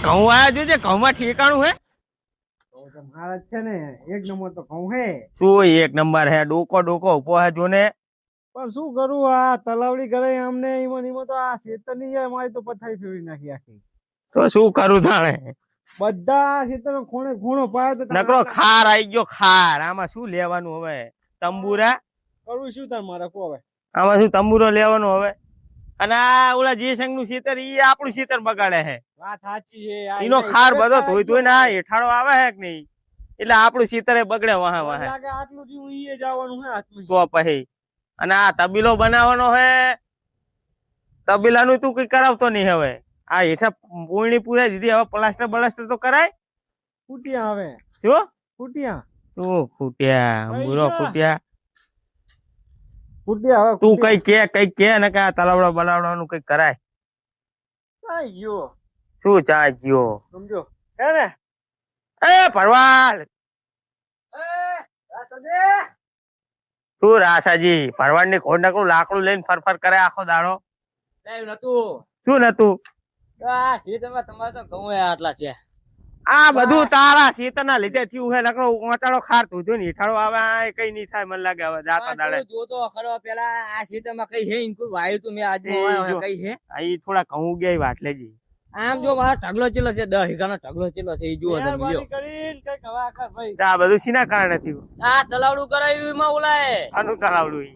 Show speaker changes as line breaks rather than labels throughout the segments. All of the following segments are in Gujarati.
ઘઉં આયા જોજે ઘઉંમાં ઠેકાણું હે
મારા છે ને એક નંબર તો ઘઉં હે
શું એક નંબર હે ડોકો ઉભો હે જો ને
પણ શું કરું આ તલાવડી કરે અમને ઈમાં તો આ શેતર ની જાય મારી તો પથારી ફેરવી નાખી આખી
તો શું કરું તાણે
બધા શેતર ખૂણે ખૂણો પાડ્યો તો
નકરો ખાર આઈ ગયો ખાર આમાં શું લેવાનું હવે તંબુરા
કરવું શું તાર મારે કો હવે
આમાં શું તંબુરો લેવાનું હવે અને આ ઓલા જયસંગ નું શેતર ઈ આપણું શેતર બગાડે હે
વાત સાચી છે
એનો ખાર બધો ધોઈ ને આ હેઠાળો આવે હે કે નહીં એટલે આપણું શેતર બગડે વાહે વાહે
લાગે આટલું જેવું ઈ જવાનું હે હાથમાં
તો પછી અને આ તબીલો બનાવવાનો હે તબીલાનું તું કઈ કરાવતો નહીં હવે આ હેઠા પૂર્ણી પૂરાઈ દીધી હવે પ્લાસ્ટર તો કરાય
ફૂટ્યા હવે
શું
ફૂટ્યા
તું ફૂટ્યા બુરો ફૂટ્યા
ફૂટ્યા હવે
તું કઈ કે ને કે આ તલાવડા બલાવડાનું કઈ કરાય
આઈ ગયો
શું ચાચ્યો
સમજો હે ને
એ ભરવાડ શું રાસાજી ભરવાડ ની ખોડ નકરું લાકડું લઈને ફરફર કરે આખો દાડો શું નતું
તમારે તો ઘઉં આટલા છે
આ બધું તારા શેતર ના લીધે થયું હે નકરો ઓચાળો ખાર તું ને હેઠાળો આવે કઈ નહીં થાય મને લાગે હવે જાતા દાડે
જોતો ખરો પેલા આ ક્ષેત્રમાં કઈ હે ઇનકુ વાયુ તું મેં આજ કઈ હે
આ થોડા ઘઉં ગયા વાટલે જી
આમ જો મારો ઢગલો ચેલો છે 10 વીઘાનો ઢગલો ચેલો છે ઈ જુઓ તમે લ્યો કરીને કઈ કવા કર ભાઈ
આ બધું સીના કારણે થયું
આ તલાવડું કરાયું એમાં ઓલાએ
આનું ચલાવડું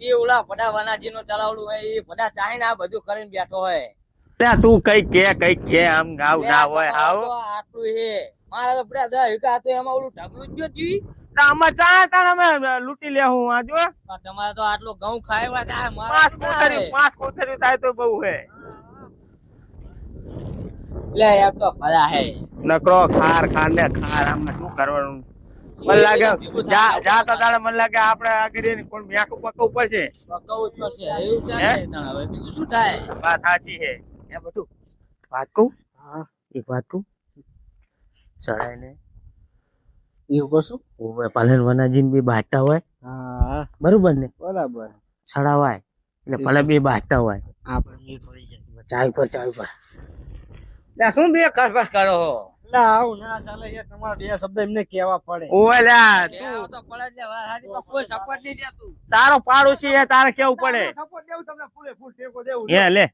એ ઓલા પડા વનાજી નો તલાવડું હે એ પડા ચાહીને આ બધું કરીને બેઠો હોય
ત્યાં તું કઈ કે આમ ગાવ ના હોય હાવ
આટલું હે મારા તો પડા 10 વીઘા તો એમાં ઓલું ઢગલું જ જી
આમાં ચા તાણ અમે લૂંટી લેવું આ જો
તમારે તો આટલો ઘઉં ખાયવા થાય
પાંચ કોથરી થાય તો બહુ હે
લે એમ તો ભલા હે
નકરો ખાર ને ખાર આમાં શું કરવાનું મને લાગે જાતા તાણે મને લાગે આપણે આગળ કોણ મ્યાકું પકવું પડશે
પકવું જ પડશે એવું ચાલે હવે બીજું શું થાય
વાત સાચી હે એ બધું વાત કહું હા એક વાત કહું ચડાય ને
એવું કરશું
ઓવે પાલન વનાજીન બી બાજતા હોય
હા
બરોબર ને
બરાબર
ચડાવાય એટલે ભલે બે બાજતા હોય
આપણે થોડી
ચાય પર
લે શું બે ખસબસ કરો હો લા આવું ના ચાલે યાર તમારા બે શબ્દ એમને કહેવા પડે
ઓવે લ્યા
તું તો પડે જ હારી પર કોઈ સપોર્ટ નહીં દેતું
તારો પાડોશી હે તારે કેવું પડે
સપોર્ટ દેવું તમને પૂરે ફૂલ ટેકો દેવું
હે લે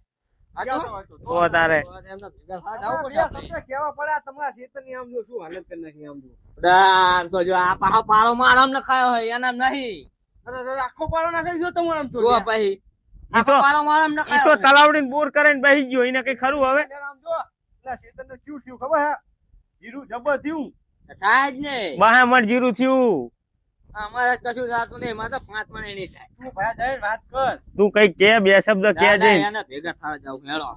તો
તારે
એમના ભેગા થા બે શબ્દ કહેવા પડે તમારા ક્ષેત્રની આમ જો શું હાલત કરી નાખી આમ જો ડાન તો જો આ પાહો પારો મારામ ન ખાયો હોય એનામ નહીં અરે આખો પારો ના કરી જો તમારામ તો જો પછી આખો પારો મારામ ન ખાયો
ઈ તો તલાવડીને બોર કરીને બેહી ગયો એને કઈ ખરું હવે
આમ જો એટલે ક્ષેત્રને ચૂ થયું ખબર હે જીરું જબર થયું થાય જ ને
બહામણ જીરું થયું
અમારે કશું થતું નહીં મારે તો 5 મણે નહીં થાય તું ભાઈ જઈને વાત કર
તું કઈ કે બે શબ્દ કે જઈ
એને ભેગા થવા જાવ હેલો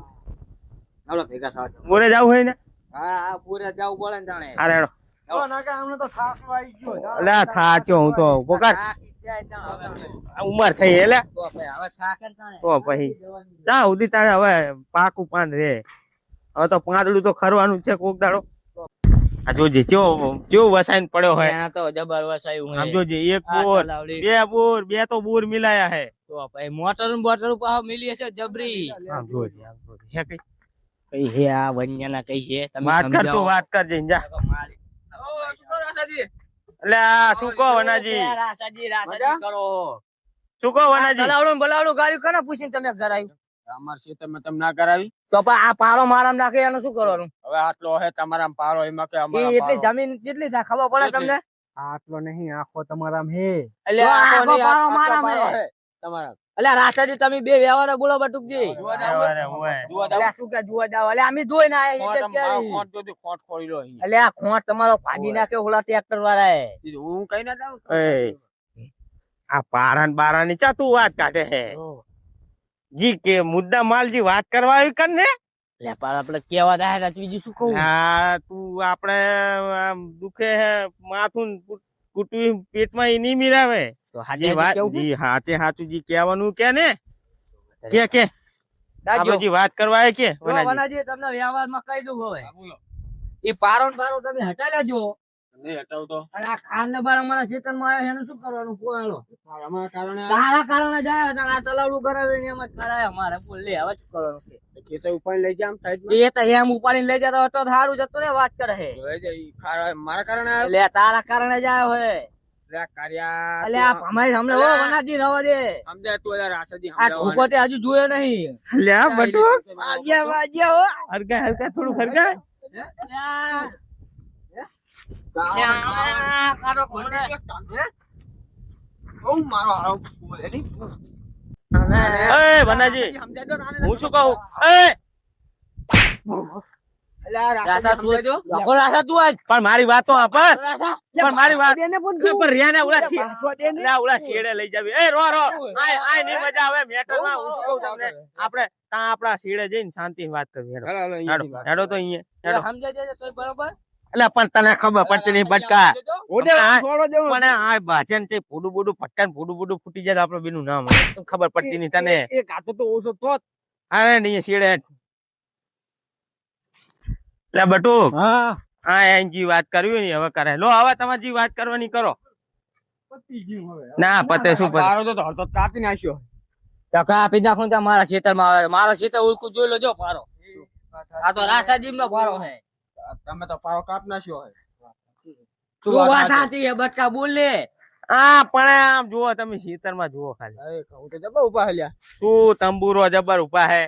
હાલો ભેગા થવા જાવ
બોરે જાવ હોય ને
હા પૂરે જાવ પડે ને જાણે
અરે હેડો
ઓ નાકા અમને તો થાક આવી ગયો
લે થાચો હું તો પોકાર ઉમર થઈ એટલે
તો ભાઈ હવે થાક ને જાણે
તો પછી જા ઉધી તારે હવે પાકું પાન રે હવે તો પાંદડું તો ખરવાનું છે કોક દાડો આ જોજે કેવો વસાઈને પડ્યો હોય
ત્યાં તો જબર વસાયું
આમ જોજે એક બોર બે તો બોર મિલાયા હે
તો ભાઈ મોટર બોટર પાહો મિલી હશે જબરી
આમ જોજે હે કઈ
કઈ હે આ વન્યાના કઈ હે તમે
વાત કર તું વાત કર જઈને જા એટલે આ શું કહો વનાજી
રાસાજી કરો
શું કહો વનાજી
બલાવડું ગાડી કોને પૂછીને તમે કરાયું
અમાર ખેતરમાં તમે ના કરાવી
તો પણ આ પારો મારામ નાખે એનું શું કરવાનું
હવે આટલો હે તમારા પારો એમાં કે
એટલી જમીન કેટલી થાય ખબર પડે તમને
આટલો નહીં આખો તમારામ હે
એટલે
આખો પારો મારામ હે
તમારા
અલ્યા રાસાજી તમે બે વ્યવહાર બોલો બટુકજી શું કે જોવા જાવ અલ્યા અમે જોઈ ના
ખોટ ખોડી લો
અલ્યા ખોટ તમારો ભાજી નાખે ઓલા ટ્રેક્ટર વાળા
હું કઈ ના જાઉં
આ પારાન બારાની ચા તું વાત કાઢે હે જી કે મુદ્દા માલ જી વાત કરવા આવી કર ને
આપડે કેવા દા બીજું શું કહું
હા તું આપડે દુખે હે માથું કુટવી પેટમાં એ નહીં મિરાવે
તો હાજી વાત
જી હાચે હાચું જી કહેવાનું કે ને કે આપણે જી વાત કરવા આવે કે
વનાજી તમને વ્યવહારમાં કહી દઉં હવે એ પારો ને બારો તમે હટાઈ લેજો
નહીં હટાવતો.
અને આ ખાનને બાર અમારા ખેતરમાં આવ્યો એને શું કરવાનું પોહાડો
અમારા કારણે
તારા કારણે જાય અને આ તલાવડું કરાવે ને એમ જ કરાય અમારે બોલ લે હવે શું કરવાનું છે
ખેતર ઉપર લઈ જા આમ સાઈડમાં.
એ તો એમ ઉપાડીને લઈ જતો હતો તો સારું જતો ને વાત કરે છે
લઈ જા, ઈ મારા કારણે આવ્યો.
એટલે તારા કારણે જ આવ્યો હોય
લે આ કાર્યા
એટલે આ ભમાઈ હમણે ઓ વનાજી રવા દે
સમજાય તું યાર આસાદી
આ ઠોકો તે હજુ જોયો નહીં
લ્યા બટુક
વાગ્યા હો
હરગા હરગા થોડું હરગા
કાઢો કોને
મારો હારો
એ વનાજી
સમજાય તો કાને
હું શું કહું એ
એટલે આ
રાસા તું જો રાસા તું આજ
પણ મારી વાતો આપણ
રાસા
પણ મારી વાત
એને પણ
પણ રિયાને ઓલા
પાછો દે ને.
એટલે ઓલા શેડે લઈ જાવી એ રો આય નહીં મજા આવે મેટરમાં હું શું કહું તમને આપણે તાં આપણા શેડે જઈને શાંતિની વાત કરવી હેડો હેડો હેડો તો અહીંયા હેડો
સમજાઈ જાય તો બરોબર
એટલે પણ તને ખબર પડતી નહીં બટકા
ઓડે છોડો દેવો
પણ આ ભાજન છે ફૂડું બુડું પટકાન ફૂડું બુડું ફૂટી જાય તો આપણે બેનું નામ આવે. તને ખબર પડતી નહીં તને
એક હાથો તો ઓછો તો
અરે નહીં શેડે એટલે બટુક
હા
હા એનજી વાત કરવી ને હવે કરે લો હવે તમારે જે વાત કરવાની કરો
પતી ગયું હવે
ના પતે શું પતે
મારો તો હળતો કાપી નાખ્યો
ટકા આપી નાખું ત્યાં મારા ખેતરમાં આવે મારા ખેતર ઉલકું જોઈ લો જો પારો આ તો રાસાજીમ નો પારો છે
તમે તો પારો કાપ નાખ્યો હોય
તું વાત સાચી છે બટકા બોલ લે
હા પણ આમ જુઓ તમે ખેતરમાં જુઓ ખાલી
હું તો જબા ઉભા હલ્યા
શું તંબુરો જબર ઉપા હે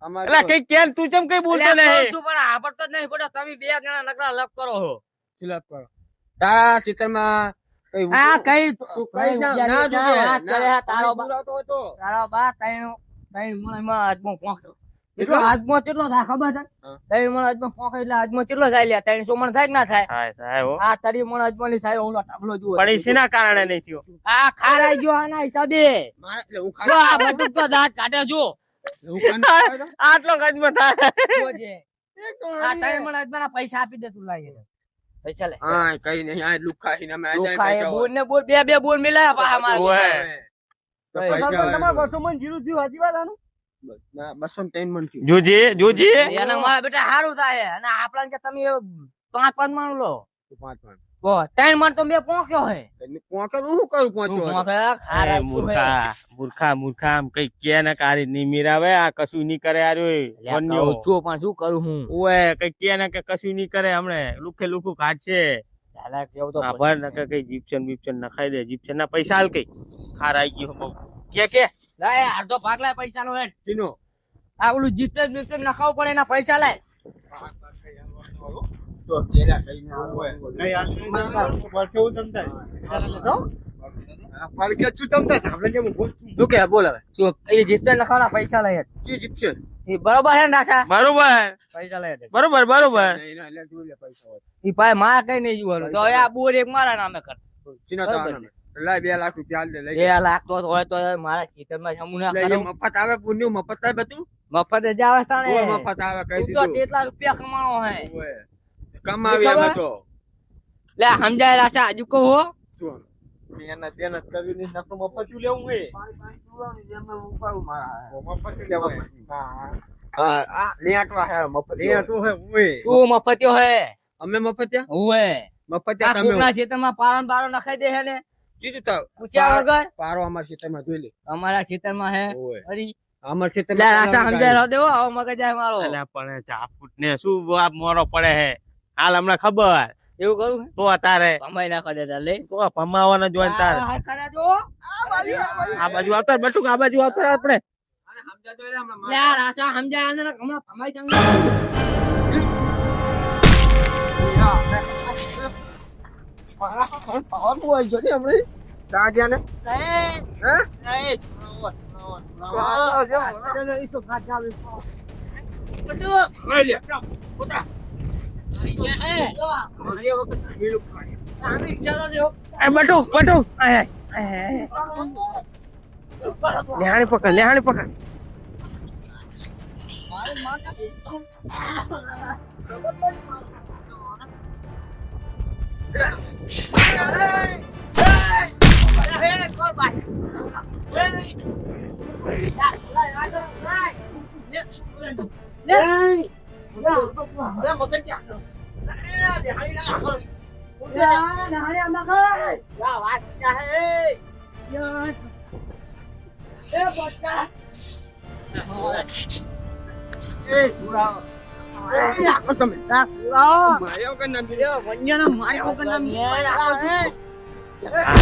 એટલે કઈ કેમ તું ચમ કઈ બોલતો નહીં
તું પણ આવડતો જ નહીં પડે તમે બે જણા નકરા લપ કરો છો
ચિલાપ કરો તારા ખેતરમાં કઈ
આ કઈ
તું કઈ ના જોજે
તારો બા
પુરાતો હતો
તારો બા તઈ મને આજમાં પહોંચ્યો એટલો આજમાં કેટલો થાય ખબર છે તઈ મને આજમાં પહોંચે એટલે આજમાં કેટલો થાય લ્યા 300 મણ થાય કે ના થાય
થાય થાય હો
આ તારી મણ આજમાં ની થાય ઓલો ટાબલો જુઓ
પણ ઈ શેના કારણે નહીં થયો
આ ખારાઈ ગયો આના હિસાબે
મારે એટલે હું
જો આ બધું તો દાંત કાઢે જો
આટલો ગજમાં થાય
જોજે આ તઈ મણ આજમાં પૈસા આપી દે તું લાગે પૈસા લે
હા કઈ નહીં આ લુખા હિના મે
તું
આજા
ખાય
પૈસા
બોલ ને બોલ બે બોલ મિલાયા પાછા મારે
ઓય.
તમારે 200 મણ જીરું થયું હજી વાત આનું
203 મણ થયું
જોજે જોજે
એના મારા બેટા સારું થાય અને આપણા કે તમે 5 મણ લો
5 મણ
કો 3 મણ તો મેં પહોંચ્યો હે
પોકે હું કરું પહોંચ્યો
અરે મૂર્ખા મૂર્ખા મૂર્ખા આમ કઈ કે ને કારી નહીં મીરાવે આ કશું નહીં કરે આર્યો વન્યો
પણ શું કરું હું
ઓય કઈ કે ને કે કશું નહીં કરે હમણે લુખે લુખું કાઢશે
ચાલાક જેવું તો
આભાર ન કે કઈ જીપ્સન બીપ્સન નખાઈ દે જીપ્સન ના પૈસા હાલ કઈ ખારાઈ ગયો બહુ કે
લાય અડધો ભાગ લાય પૈસા નો હેડ
ચીનો
આ ઓલું જીતન જીતન નખાવ પડે એના પૈસા લાય
તો કેલા કઈ ના હોય નહીં આ વર્ષે હું તમતા પાલકે છું તમતા આપણે કેમ બોલશું તું કે બોલ હવે
શું એ જીતન નખાવના પૈસા લાય
ચી જીતશે
એ બરોબર હે નાસા
બરોબર
પૈસા લાય
બરોબર બરોબર
નહીં એટલે તું લે પૈસા હોય
ઈ ભાઈ માર કઈ નહીં જોવાનું તો આ બોર એક મારા નામે કર
ચીનો તો આના લાય 2 લાખ રૂપિયા હાલ દે લઈ
2 લાખ તો હોય તો મારા ખેતરમાં જમુના
લે
કરું
મફત આવે પુણ્ય મફત આવે બધું
મફત જ આવે તાણે
ઓય મફત આવે કહી
તું તો
દીધું
કેટલા રૂપિયા કમાવો હે
ઓય કમાવી અમે તો
લે સમજાય રાસા હજુ કહો
શું મહેનત કરી ને નકર મફત લેવું હે મફત લેવું હા આ લેટવા હે મફત લેટો હે ઓય
તું મફત્યો હે
અમે મફત્યા
ઓવે
મફત્યા
આ
તમે
કોકના ખેતરમાં પારણ બારો નખાઈ દે હે ને
જીતું તો
પૂછ્યા વગર
પારો અમાર ખેતરમાં જોઈ લે
અમારા ખેતરમાં હે
ઓય
અરી
અમાર
લે
ખેતરમાં
રાસા સમજાય રહો દેવો આવો મગજ આય મારો
અલ્યા પણ ચાપુટ ને શું બાપ મોરો પડે હે હાલ હમણાં ખબર
એવું કરું
તો તારે
કમાઈ નાખો દે તાર લે
તો પમાવાના જોઈને તારે
આ ખરા જો
આ બાજુ આવતા બટુક આ બાજુ આવતા આપણે
લે રાસા સમજાય આને હમણાં કમાઈ ચંગા
બટુક બટુક લેહાણી પકડ લેહાણી પકડ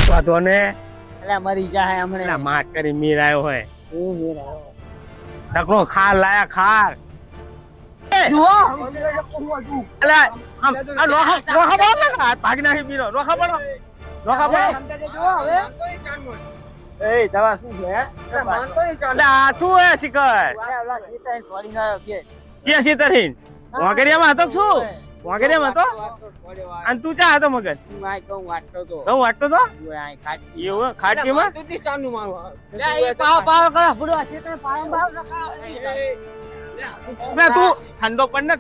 આ તો ને
મરી જાય હમણાં
પેલા માટ કરી મીર આવ્યો હોય તકડો ખાર લાયા ખાર અલા આમ આ રોખા બોલ ના ભાગી નાખી મીરો રોખા બોલો એ દવા શું છે આ શું હે શિખર કે સીતરહીન વાગરિયામાં હતો શું વાગરિયામાં હતો અને તું ચા હતો મગન ઘઉં વાટતો તો એવું ખાટકીમાં તું ઠંડો પડ ને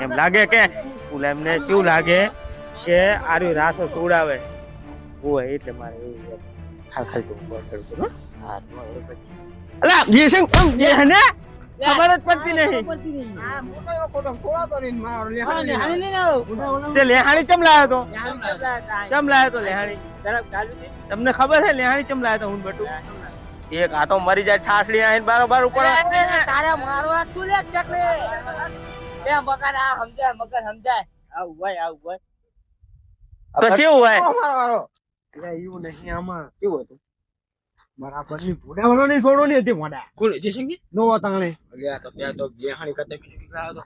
એમ લાગે કે એમને કેવું લાગે કે આર્યું રાસો છોડાવે હોય એટલે મારે એવું અલા જે છે ને ખબર જ પડતી નહીં તે લેહાણી ચમ લાયો તો લેહાણી તમને ખબર છે લેહાણી ચમ લાયો તો હું બટુ એક આ તો મરી જાય ઠાસડી આઈને બારોબાર ઉપર
તારે મારવા તું લે ચકલે એ મગન આ સમજાય આવું ભાઈ
તો કેવું હોય
એવું નહીં આમાં કેવું હતું મારા પરની ભૂડાવાળો નહીં છોડો નહીં હતી મોડા
કોણ જે છે
નો તાણે
અલ્યા તો બે તો બેહાણી કરતે બીજું લાયો તો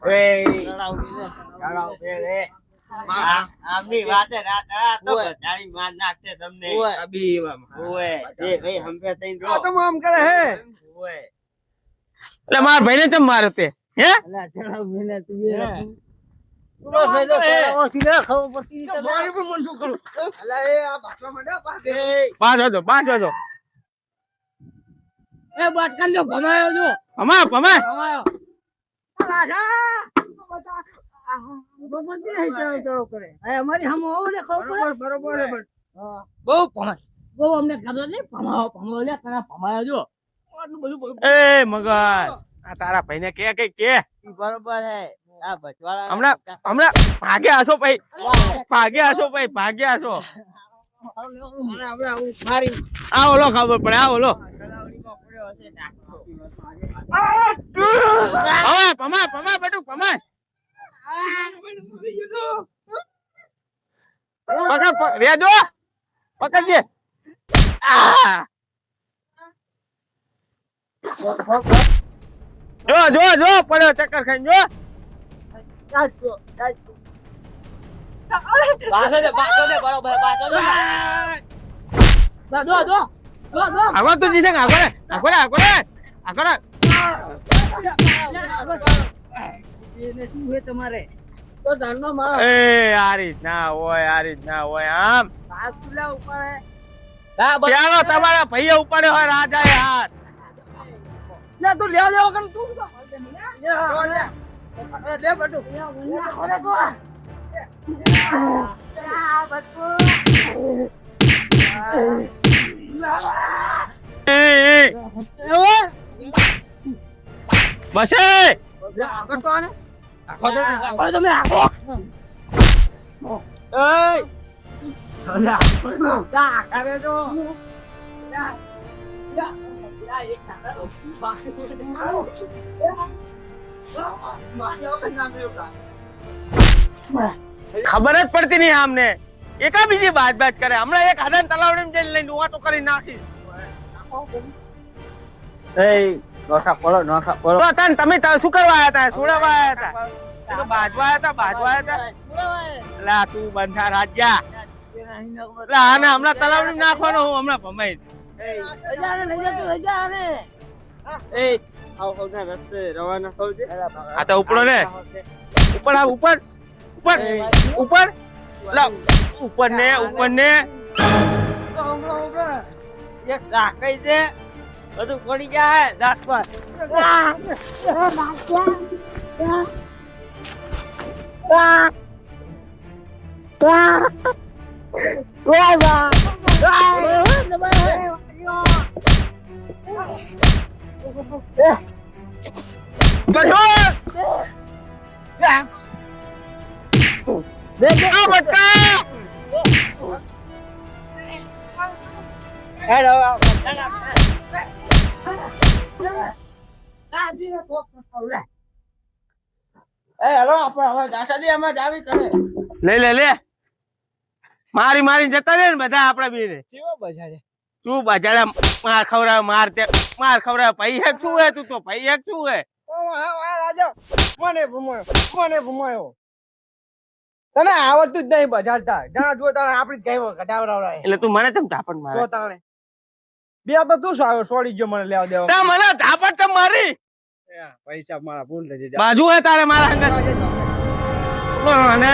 આમની વાતે રાત તો તારી માર નાખતે તમને
અબી
ઓય એ ભાઈ હમકે તઈ જો
આ તો આમ કરે હે
ઓય
એટલે માર ભાઈને ચમ માર્યો તે હે
અલા ચડાવ મેને તું તું ભાઈ તો ઓછી લે ખબર પડતી તો
મારી પણ મન શું કરું અલા એ આ બાટલા માંડ્યા
પાંચ હતો
એ બટકન જો ભમાયો જો
અમાર
ભમાયો બરોબર હે બહુ ભમાય બહુ અમને ખબર નહીં ભમાયો લે તને ભમાયો જો
એ મગન આ તારા ભાઈને કે
બરોબર હે આ બચવાળા
હમણાં ભાગે આસો આ ઓલો ખબર પડે આ ઓલો પમાય બેટું પમાય પકડ રેજો પકડજે જો પડ્યો ચક્કર ખાઈને આગળ તો જીશે આગળ
શું હે તમારે
તો જાણનો માં
એ આ રીત ના હોય આમ ચાલો તમારા ભાઈએ ઉપાડ્યો હોય રાજાએ હાથ
લે તું લેવા દેવો કર તું
દે બટુ
બસ ખબર જ પડતી નહીં આમને એકા બીજી બાત કરે હમણાં એક હાથન તલાવડી જઈને લઈને વાતો કરી નાખી
નોખા પડો
તો તને તમે શું કરવા આયા હતા સોડાવા આયા હતા તો બાજવા હતા લા તું બંધા રાજ્યા લા આને હમણાં તલાવડી નાખવાનો હું હમણાં ભમાઈ
રસ્તે રવાના થવું છે
આ તો ઉપડો ને ઉપર લા ઉપર ને
એક રાખઈ દે બધું પડી જાય દાંત પર
આ બટા
હેલો હેલો આપણે હવે દાસાજી અમે જાવી કરે
લે મારી મારી જતા રે ને બધા આપડા બે ને
જીવો બજારે
તું બજાડા માર ખવડાવ માર ખવડાવ પૈ હેક શું હે તું તો પૈ હેક શું હે
રાજા મને ભૂમાયો તને આવડતું જ નહીં બજારતા જ્યાં જો તારે આપડી કઈ ઘટાવડાવડાય
એટલે તું મને ચમ ઝાપટ મારે
તો તાણે બે તો તું છોડી ગયો મને લેવા દેવા
તા મને ઝાપટ ચમ મારી
પૈસા મારા ભૂલ થઈ જાય
બાજુ હે તારે મારા અંદર અને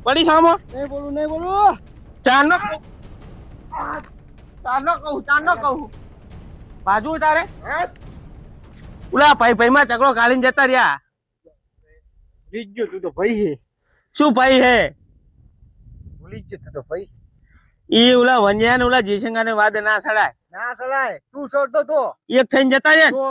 પડી સામો
નહીં બોલું
ચાનો કહું બાજુ તારે ઉલા ભાઈ માં ચકડો કાઢીને જતા રહ્યા
ભૂલી ગયો તું તો ભાઈ હે
શું ભાઈ હે
ભૂલી ગયો તું તો ભાઈ
ઈ ઉલા વન્યા ને ઉલા જયશંકર ને વાદ ના સડાય
ના સડાય તું છોડતો તો
એક થઈને જતા રહ્યા
તો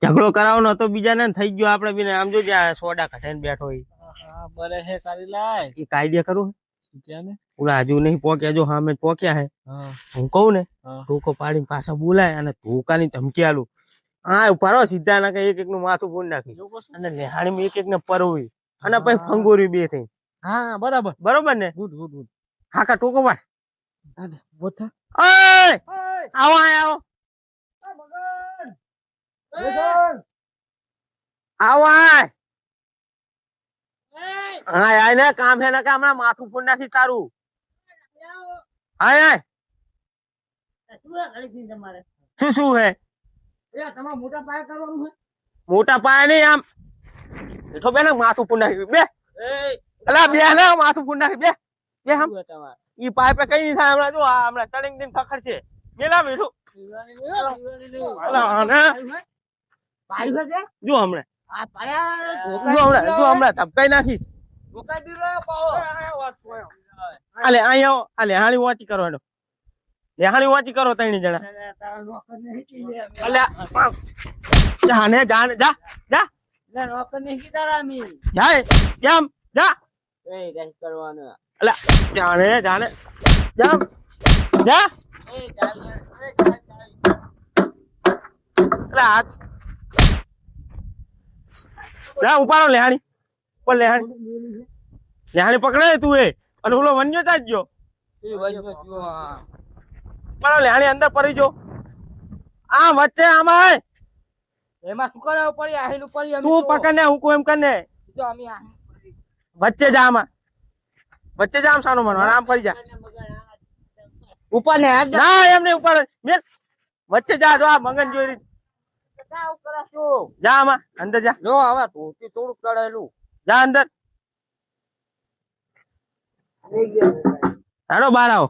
ઝઘડો કરાવવાનો હતો બીજાને થઈ ગયો આપડે બીને આમ જો જ્યાં સોડા કઢાઈને બેઠો હોય
હા બરે હે કરી લાય
એ કાયદે કરું
શું કે ને
ઉલા હજુ નહીં પોક્યા જો સામે પોક્યા હે
હા
હું કહું ને
હા.
ધોકો પાડીને પાછા બોલાય અને ધોકાની ધમકી આલું આ ઉભારો સીધા ના એક એક નું માથું ફોડ નાખી અને નેહાણી એક એક ને પરવી અને પછી ફંગોરી બે થઈ
હા બરાબર
બરોબર ને
ગુડ
હાકા ટોકો પાડ
બોથા
ઓય આવો આવો આવો આય ને કામ હે ને કે હમણાં માથું ફોડ નાખી તારું આય શું હે મોટા પાયા નહીં આમ બેઠો બે ને માથું ફૂટ નાખી બે અલા બે ને માથું ફૂટ નાખી બે આમ ઈ પાઇપે કઈ નહીં થાય હમણાં જો હમણાં ટર્નિંગ દિન ખખડ છે મેલા બેઠું જો હમણાં ધબકાઈ નાખીશ આલે અહીંયા આલે હાલી વાંચી કરો એનો લેહાણી વાંચી કરો ત્રણ જણા જાને જાને જા જા જાય કેમ જા અલા જાને જાને જા જા અલા જા ઉપાડો લેહાણી પર લેહાણી પકડે તું એ અને ઓલો વન્યો તા જ જો પાડો લેહાણી અંદર પડી જો આ વચ્ચે આમાં
એમાં શું કરાવ પડી આહેલું પડી
તું પકડ ને હું એમ કર ને વચ્ચે જા આમાં વચ્ચે જા આમ સાનો મનો આમ ફરી જા
ઉપર ને
ના એમ નહીં ઉપર મેલ વચ્ચે જા જો આ મગન જોઈ રહી જા આમાં અંદર જા
જો હવે ટોપી થોડુંક ચડેલું
જા અંદર હાડો બહાર આવો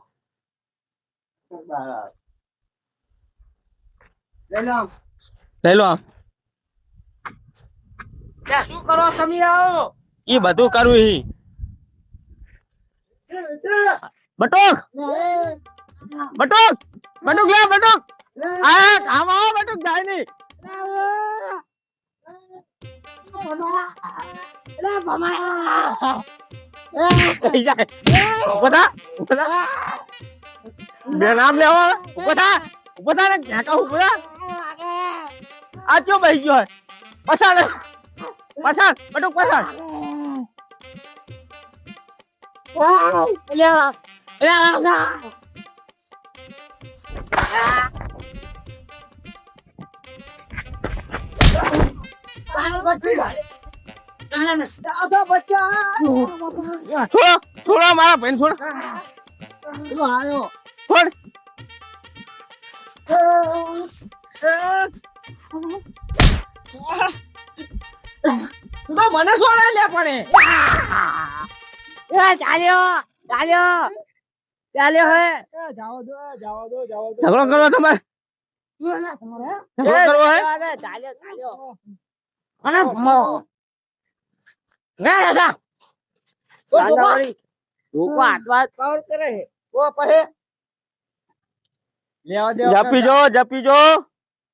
લઈ લો આમ
શું કરો તમે આવો
ઈ બધું કરવું હી બટુક લે બટુક આ કામ આવો બટુક જાય નહીં બે નામ લેવો ઉભા ને ક્યાં કહું ઉભા આ ચો બહી ગયો પસાડ બટુક પસાડ છોડો મારા બેન છોડ છોડ
તો મને છોડે લે પણ
ચાલ્યો હે
જાવ દો
ઝઘડો કરો તમારે ઝઘડો કરવો હે
ચાલ્યો અને પાવર કરે છે. ઓ પછી
લેવા દે
જપી જો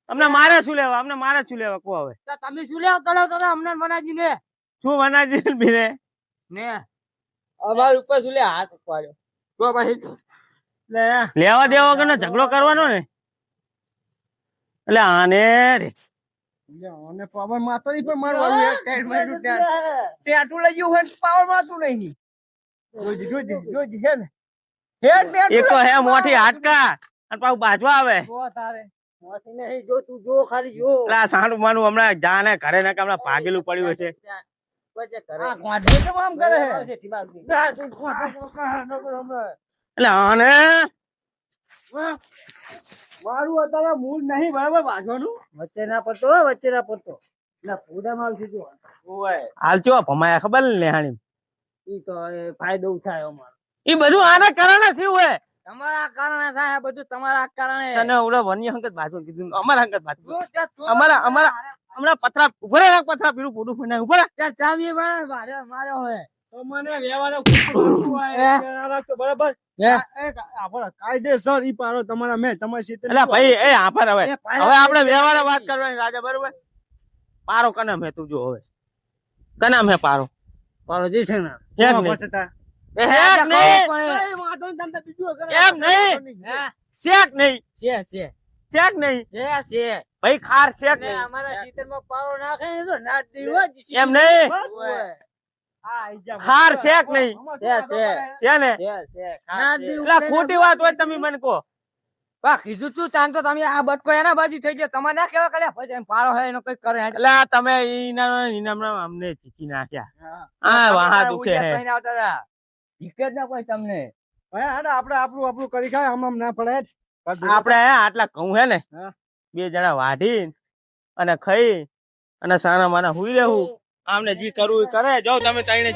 અમને મારે શું લેવા કહો હવે
તો તમે શું લેવ તલો અમને મનાજી ને
શું વનાજી બીને
ને અમાર ઉપર શું લે હાથ ઉપાડ્યો તો પછી
લેવા દેવા વગર ઝઘડો કરવાનો ને એટલે આને રે
અને પાવર માતો નહીં પણ મારવાનું એક ટાઈમ માર્યું તે આટલું લઈ ગયું હોય પાવર મારતું નહીં જોજી છે ને
એક તો હે મોટી હાડકા અને પાછું બાજવા આવે
તારે
મોટી નહીં જો તું જો ખાલી જો
એટલે આ સાંડું માનું હમણાં જાને ઘરે ને કે હમણાં ભાગેલું પડ્યું હશે
વચ્ચે કરે
આ કોઢે કેમ આમ કરે છે
એટલે આને
મારું અત્યારે મૂળ નહીં બરાબર વાંચવાનું
વચ્ચે ના પડતો ના પૂરા માલ કીધું
હાલ ચો ભમાયા ખબર ને લેહાણી
ઈ તો એ ફાયદો ઉઠાયો અમારો
ઈ બધું આના કારણે થયું હે
તમારા કારણે થાય બધું તમારા કારણે
તને ઓલા વન્ય હંગત બાજુ કીધું અમારા હંગત બાજુ અમારા હમણાં પથરા ઉભો રે પથરા પીરું પોડું ફૂને ઉભો રે
ત્યાં ચાવી માર્યો હોય
તો મને વ્યવહાર તો બરાબર કાયદેસર ઈ પારો તમારા મેં તમારી સીતે
એટલે ભાઈ એ આભાર હવે આપણે વ્યવહાર વાત કરવાની રાજા બરોબર પારો કને મે તું જો હવે કના મે પારો
પારોજી છે ને
એક નહીં એમ નહીં શેક નહીં શેક નહીં ભાઈ ખાર શેક નહીં
અમારા સીતરમાં પારો નાખે ને તો નાચ દીવો જ
એમ નહીં ખાર શેક નહીં છે ને
નાચ દીવો
એટલે ખોટી વાત હોય તમે મને કહો
બા કીધું તું તાન તો તમે આ બટકો એના બાજુ થઈ જાય તમારે ના કેવા કર્યા પછી એમ પારો હે એનો કઈ કરે
એટલે આ તમે ઈનામ અમને ચીકી નાખ્યા હા વાહ દુખે હે
દિક્કત ના કોઈ તમને
આપડે આપણું કરી ખાય આમ ના પડે
આપડે આટલા ઘઉં હે ને બે જણા વાઢી અને ખાઈ અને સાના માના હુઈ રહેવું આમને જી કરવું એ કરે જાઓ તમે તઈને